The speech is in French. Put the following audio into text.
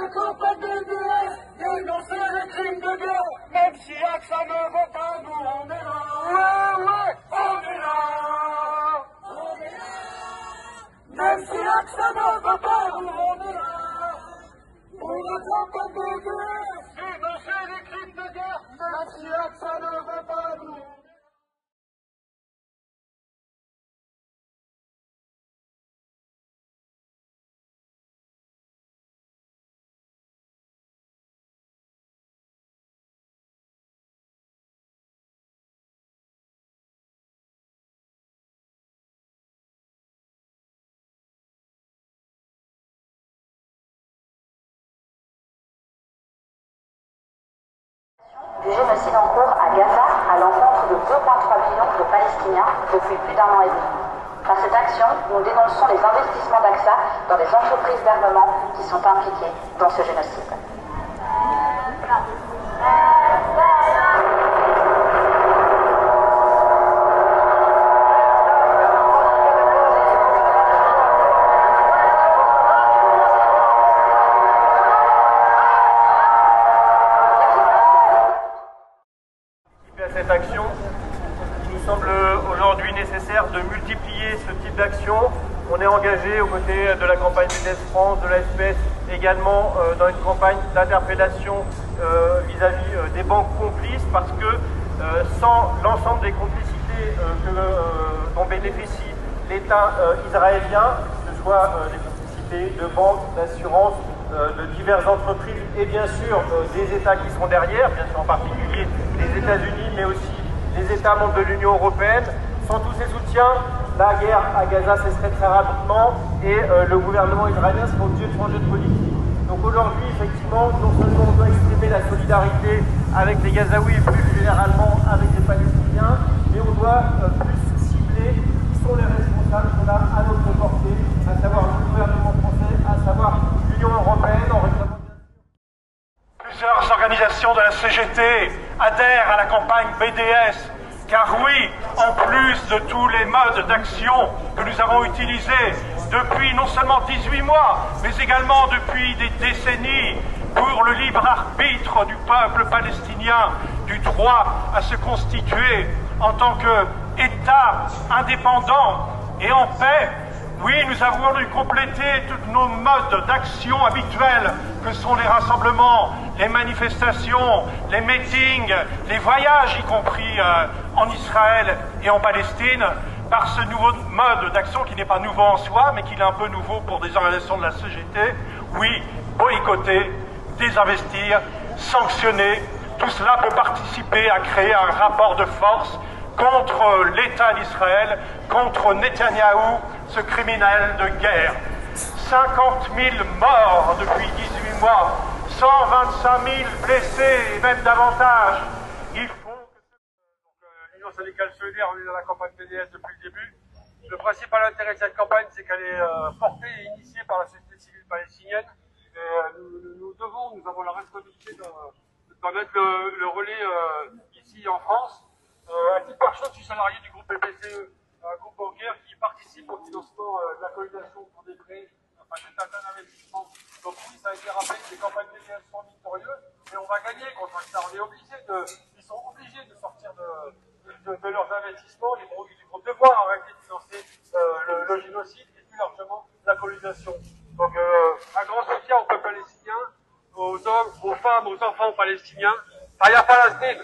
la campagne BDS, dénoncer les crimes de guerre, même si AXA ne veut pas, nous on est là. Ouais, ouais, on est là. On est là. Même si AXA ne veut pas, nous on est là. Pour la campagne BDS, dénoncer les crimes de guerre, même si AXA ne veut pas, nous on est là. Du génocide en cours à Gaza à l'encontre de 2,3 millions de Palestiniens depuis plus d'1 an et demi. Par cette action, nous dénonçons les investissements d'AXA dans les entreprises d'armement qui sont impliquées dans ce génocide. Cette action, il nous semble aujourd'hui nécessaire de multiplier ce type d'action. On est engagé aux côtés de la campagne BDS France, de la SPS, également dans une campagne d'interpellation vis-à-vis des banques complices, parce que sans l'ensemble des complicités dont bénéficie l'État israélien, que ce soit des complicités de banques, d'assurances, de diverses entreprises et bien sûr des États qui sont derrière, bien sûr en particulier les États-Unis, mais aussi les États membres de l'Union européenne. Sans tous ces soutiens, la guerre à Gaza cesserait très rapidement et le gouvernement israélien serait obligé de changer de politique. Donc aujourd'hui, effectivement, non seulement on doit exprimer la solidarité avec les Gazaouis et plus généralement avec les Palestiniens, mais on doit plus cibler qui sont les responsables qu'on a à notre portée, à savoir le gouvernement français, à savoir l'Union européenne en réclamant. Plusieurs organisations de la CGT adhèrent à la campagne BDS, car oui, en plus de tous les modes d'action que nous avons utilisés depuis non seulement 18 mois, mais également depuis des décennies pour le libre arbitre du peuple palestinien, du droit à se constituer en tant qu'État indépendant et en paix, oui, nous avons dû compléter tous nos modes d'action habituels, que sont les rassemblements, les manifestations, les meetings, les voyages, y compris en Israël et en Palestine, par ce nouveau mode d'action qui n'est pas nouveau en soi, mais qui est un peu nouveau pour des organisations de la CGT. Oui, boycotter, désinvestir, sanctionner, tout cela peut participer à créer un rapport de force contre l'État d'Israël, contre Netanyahou, ce criminel de guerre. 50 000 morts depuis 18 mois, 125 000 blessés et même davantage. Il faut que... L'Union syndicale solidaire, on est dans la campagne BDS depuis le début. Le principal intérêt de cette campagne, c'est qu'elle est portée et initiée par la société civile palestinienne. Nous avons la responsabilité d'en être le relais ici en France. À titre personnel, je suis salarié du groupe BPCE, un groupe bancaire qui participe au financement de la coalisation pour des prêts, enfin des tas d'investissements. Donc oui, ça a été rappelé que les campagnes BDS sont victorieuses, mais on va gagner contre ça. Ils sont obligés de sortir de leurs investissements. Ils vont devoir arrêter de financer le génocide et plus largement la colonisation. Donc un grand soutien au peuple palestinien, aux hommes, aux femmes, aux enfants palestiniens. Taya Palestine!